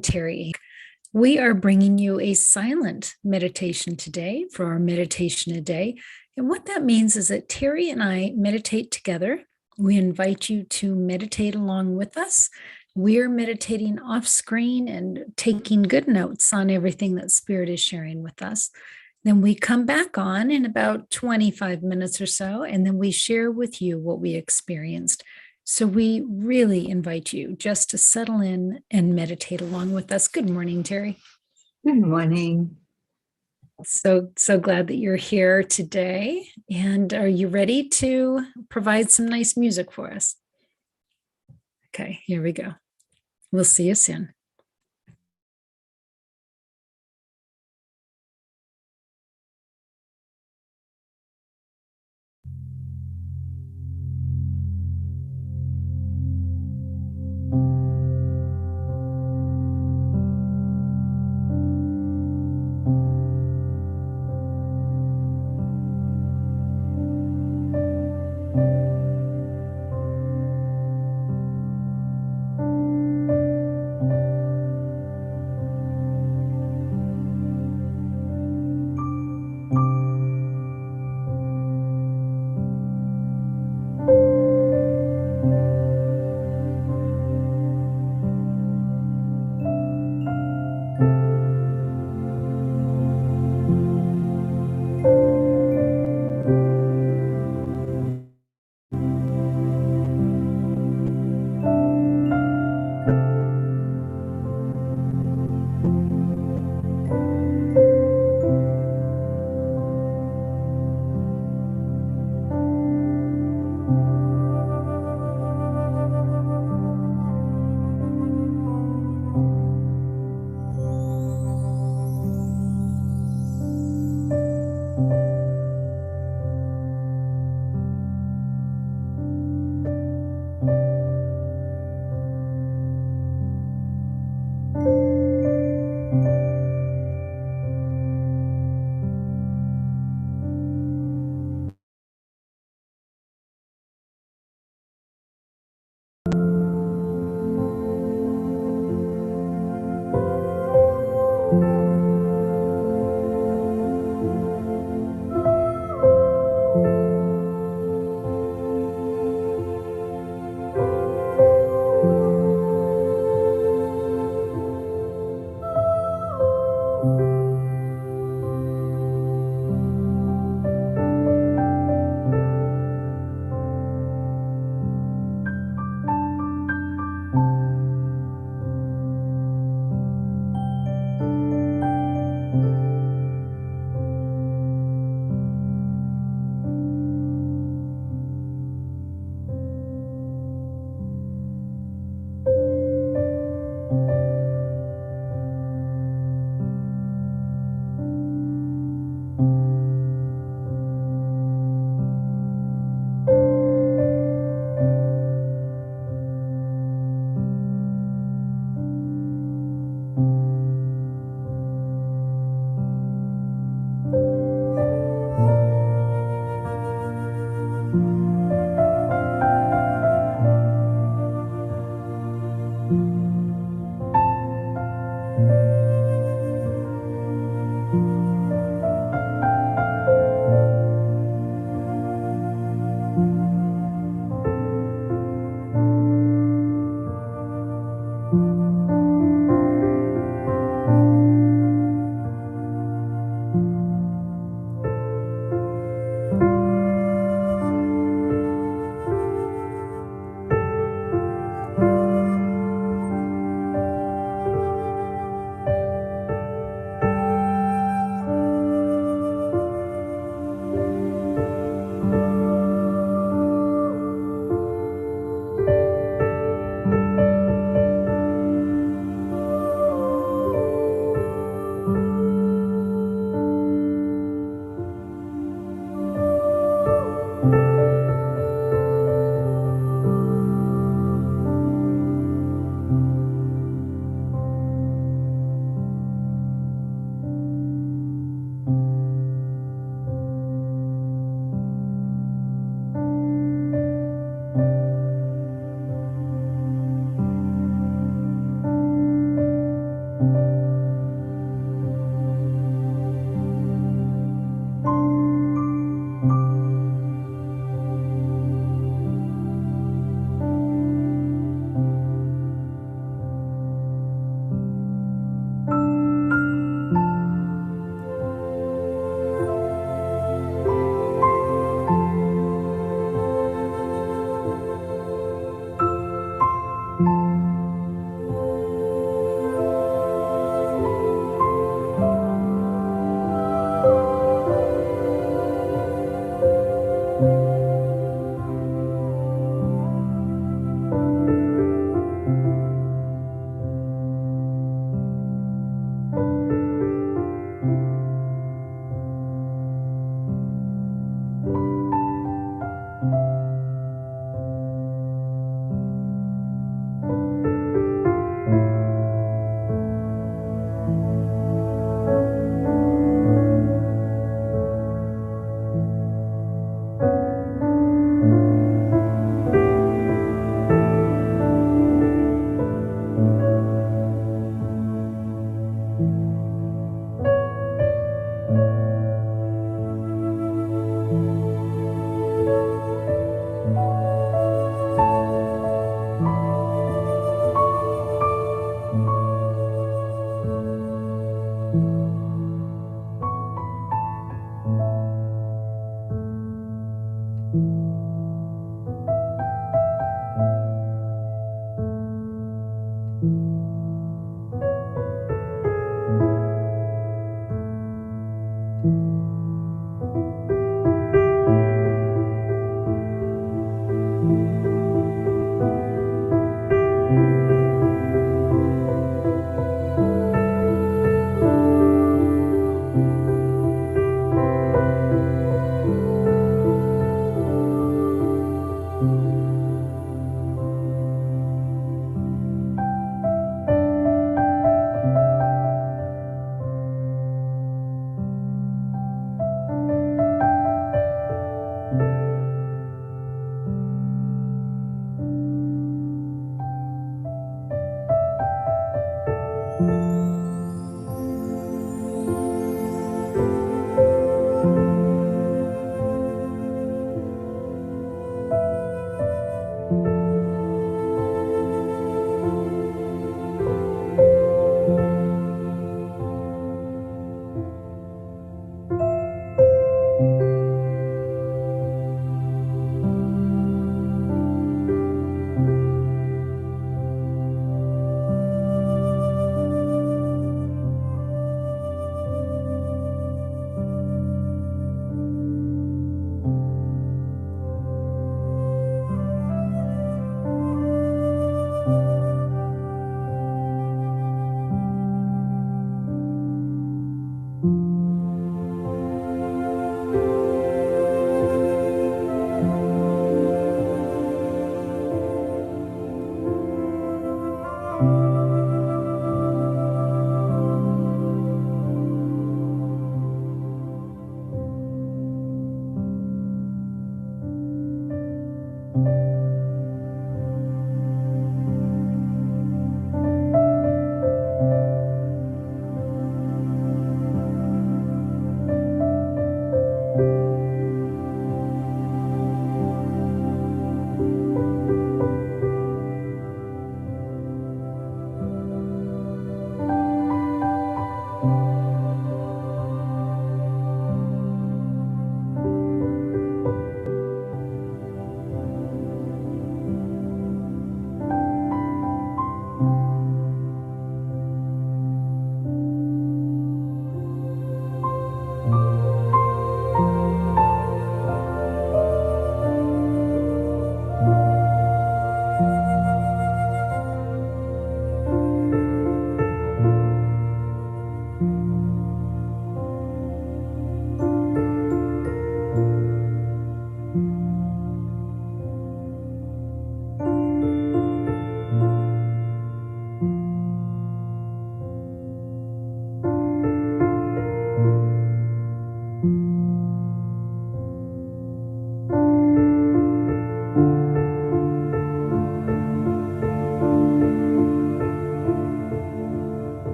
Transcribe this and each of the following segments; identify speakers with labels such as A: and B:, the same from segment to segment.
A: Teri. We are bringing you a silent meditation today for our meditation a day. And what that means is that Teri and I meditate together. We invite you to meditate along with us. We're meditating off screen and taking good notes on everything that Spirit is sharing with us. Then we come back on in about 25 minutes or so, and then we share with you what we experienced. So we really invite you just to settle in and meditate along with us. Good morning, Teri.
B: Good morning.
A: So glad that you're here today. And are you ready to provide some nice music for us? Okay, here we go. We'll see you soon.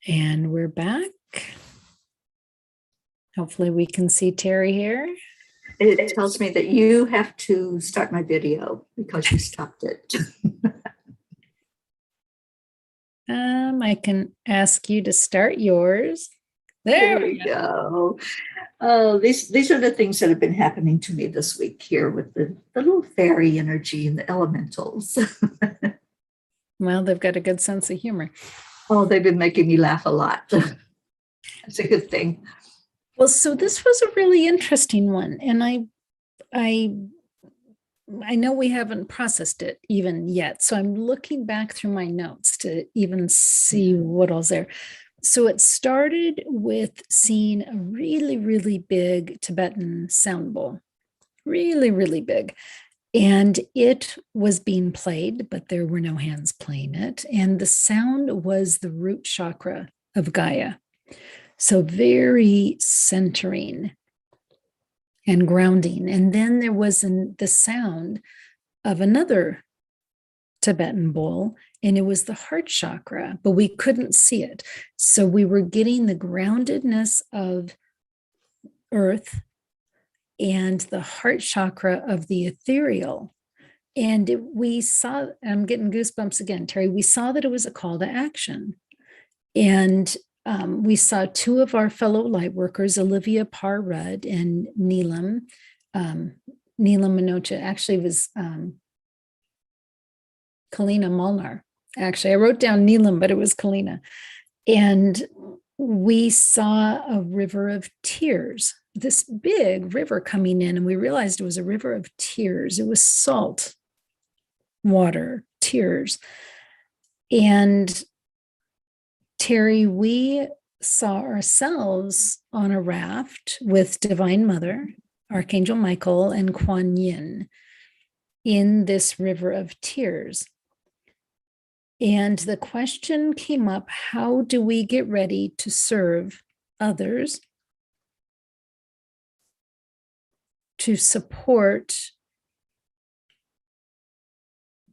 A: And we're back. Hopefully we can see Teri here.
B: It tells me that you have to start my video because you stopped it.
A: I can ask you to start yours. There we
B: go. Oh, these are the things that have been happening to me this week here with the little fairy energy and the elementals.
A: Well, they've got a good sense of humor.
B: Oh, they've been making me laugh a lot. That's a good thing.
A: Well, so this was a really interesting one, and I know we haven't processed it even yet. So I'm looking back through my notes to even see what all's there. So it started with seeing a really, really big Tibetan sound bowl, really, really big. And it was being played, but there were no hands playing it. And the sound was the root chakra of Gaia. So very centering and grounding. And then there was the sound of another Tibetan bowl, and it was the heart chakra, but we couldn't see it. So we were getting the groundedness of earth and the heart chakra of the ethereal. And we saw, I'm getting goosebumps again, Teri, we saw that it was a call to action. And we saw two of our fellow light workers, Olivia Parr-Rudd and Neelam. Neelam Minocha actually was Kalina Molnar. Actually, I wrote down Neelam, but it was Kalina. And we saw a river of tears, this big river coming in, and we realized it was a river of tears. It was salt water, tears. And Teri, we saw ourselves on a raft with Divine Mother, Archangel Michael, and Kuan Yin in this river of tears. And the question came up, how do we get ready to serve others, to support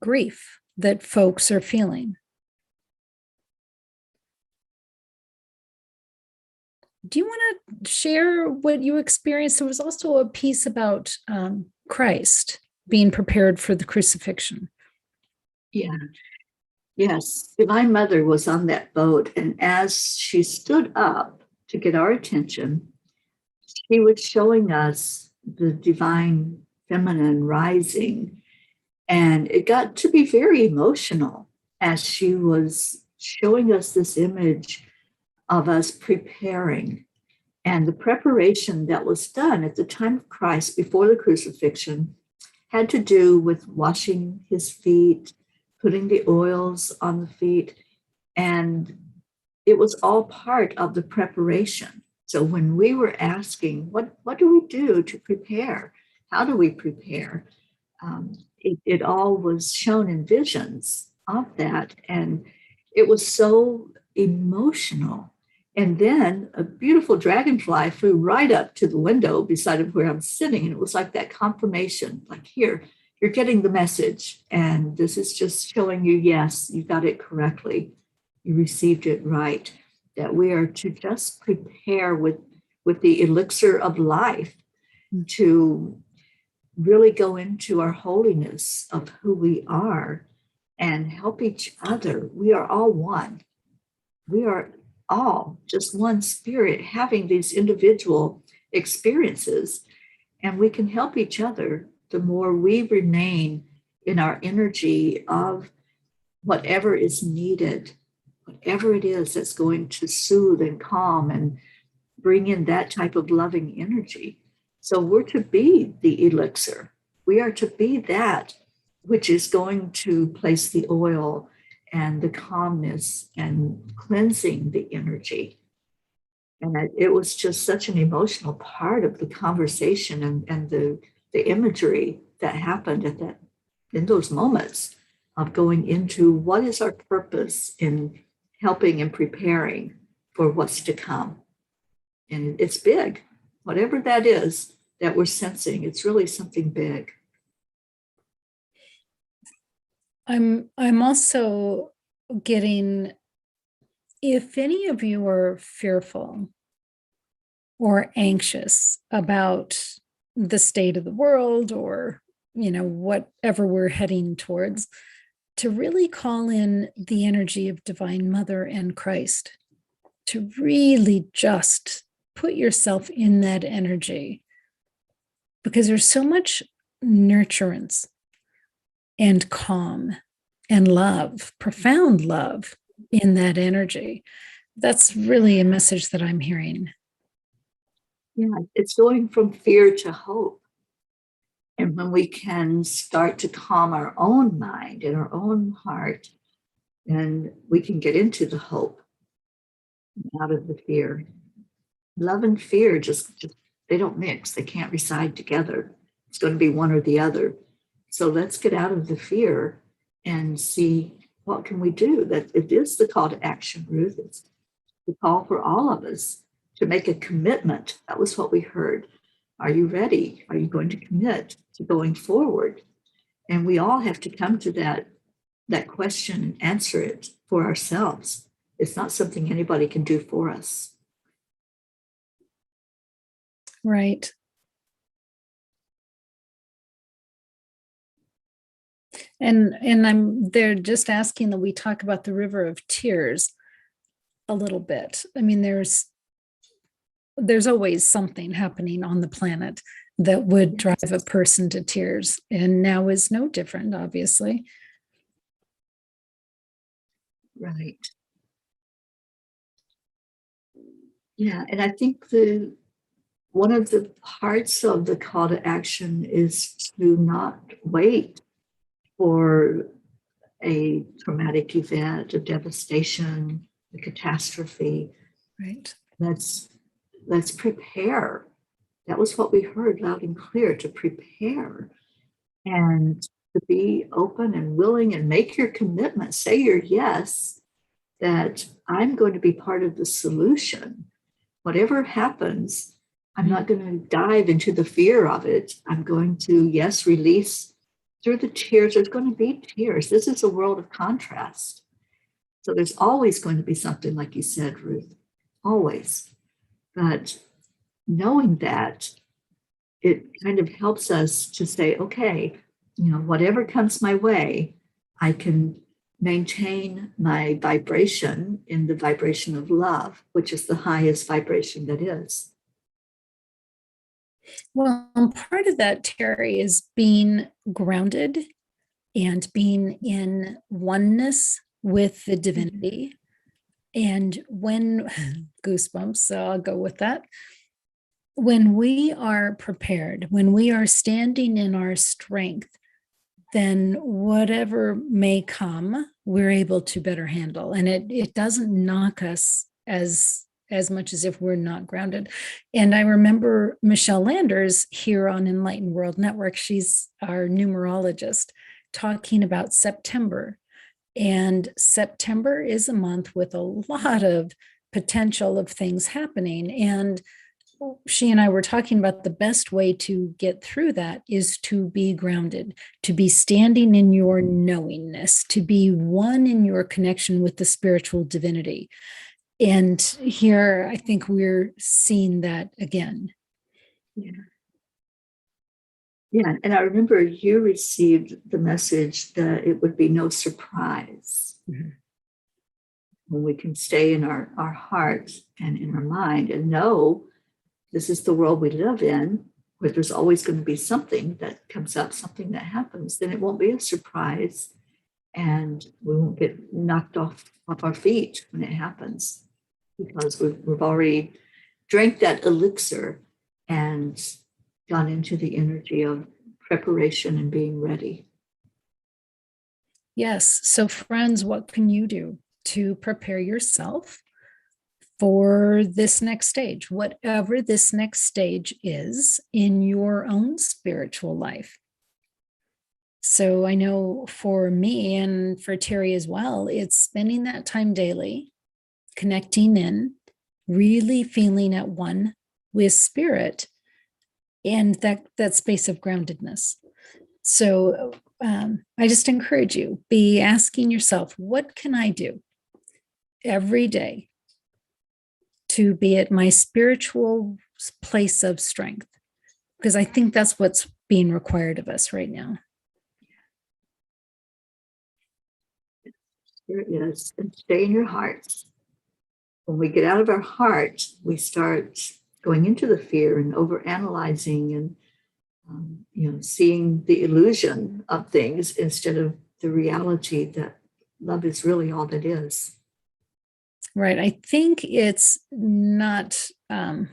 A: grief that folks are feeling? Do you want to share what you experienced? There was also a piece about Christ being prepared for the crucifixion.
B: Yeah. Yes. Divine Mother was on that boat, and as she stood up to get our attention, she was showing us the divine feminine rising. And it got to be very emotional as she was showing us this image of us preparing. And the preparation that was done at the time of Christ before the crucifixion had to do with washing his feet, putting the oils on the feet, and it was all part of the preparation. So when we were asking, what do we do to prepare? How do we prepare? It all was shown in visions of that. And it was so emotional. And then a beautiful dragonfly flew right up to the window beside of where I'm sitting. And it was like that confirmation, like, here, you're getting the message. And this is just showing you, yes, you got it correctly. You received it right. That we are to just prepare with the elixir of life to really go into our holiness of who we are and help each other. We are all one. We are all just one spirit having these individual experiences, and we can help each other the more we remain in our energy of whatever is needed, whatever it is that's going to soothe and calm and bring in that type of loving energy. So we're to be the elixir. We are to be that which is going to place the oil and the calmness and cleansing the energy. And it was just such an emotional part of the conversation and the imagery that happened at that in those moments of going into what is our purpose in helping and preparing for what's to come. And it's big, whatever that is that we're sensing, it's really something big.
A: I'm also getting if any of you are fearful or anxious about the state of the world, or whatever we're heading towards, to really call in the energy of Divine Mother and Christ, to really just put yourself in that energy, because there's so much nurturance and calm and love, profound love in that energy. That's really a message that I'm hearing.
B: Yeah, it's going from fear to hope. And when we can start to calm our own mind and our own heart, then we can get into the hope, out of the fear. Love and fear just they don't mix. They can't reside together. It's going to be one or the other. So let's get out of the fear and see what can we do. That it is the call to action, Ruth. It's the call for all of us to make a commitment. That was what we heard. Are you ready? Are you going to commit to going forward? And we all have to come to that question and answer it for ourselves. It's not something anybody can do for us.
A: Right. And I'm there just asking that we talk about the river of tears a little bit. I mean, there's always something happening on the planet that would drive a person to tears, and now is no different, obviously.
B: Right. Yeah, and I think one of the parts of the call to action is to not wait for a traumatic event, a devastation, a catastrophe.
A: Right.
B: Let's prepare. That was what we heard loud and clear, to prepare and to be open and willing and make your commitment. Say your yes, that I'm going to be part of the solution. Whatever happens, I'm not going to dive into the fear of it. I'm going to, yes, release through the tears. There's going to be tears. This is a world of contrast. So there's always going to be something, like you said, Ruth, always. But knowing that, it kind of helps us to say, okay, whatever comes my way, I can maintain my vibration in the vibration of love, which is the highest vibration that is.
A: Well, part of that, Teri, is being grounded and being in oneness with the divinity. And when goosebumps, so I'll go with that. When we are prepared, when we are standing in our strength, then whatever may come, we're able to better handle. And it doesn't knock us as much as if we're not grounded. And I remember Michelle Landers here on Enlightened World Network, she's our numerologist, talking about September. And September is a month with a lot of potential of things happening. And she and I were talking about the best way to get through that is to be grounded, to be standing in your knowingness, to be one in your connection with the spiritual divinity. And here, I think we're seeing that again.
B: Yeah. Yeah. And I remember you received the message that it would be no surprise. Mm-hmm. When we can stay in our heart and in our mind and know this is the world we live in, where there's always going to be something that comes up, something that happens, then it won't be a surprise and we won't get knocked off our feet when it happens, because we've already drank that elixir and gone into the energy of preparation and being ready.
A: Yes. So, friends, what can you do to prepare yourself for this next stage, whatever this next stage is in your own spiritual life? So I know for me and for Teri as well, it's spending that time daily, connecting in, really feeling at one with spirit and that space of groundedness. So I just encourage you, be asking yourself, what can I do? every day to be at my spiritual place of strength, because I think that's what's being required of us right now.
B: There it is. And stay in your hearts. When we get out of our heart, we start going into the fear and overanalyzing and seeing the illusion of things instead of the reality that love is really all that is.
A: Right. I think it's not a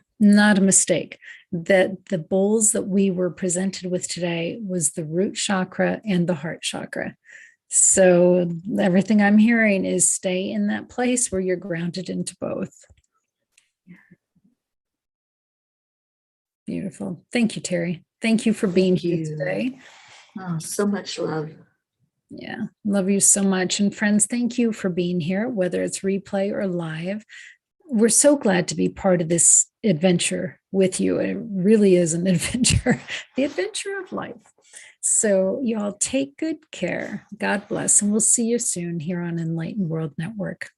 A: mistake that the bowls that we were presented with today was the root chakra and the heart chakra. So everything I'm hearing is stay in that place where you're grounded into both. Beautiful. Thank you, Teri. Thank you for being here today.
B: Oh, so much love.
A: Yeah, love you so much. And friends, thank you for being here, whether it's replay or live. We're so glad to be part of this adventure with you. It really is an adventure, the adventure of life. So y'all take good care. God bless. And we'll see you soon here on Enlightened World Network.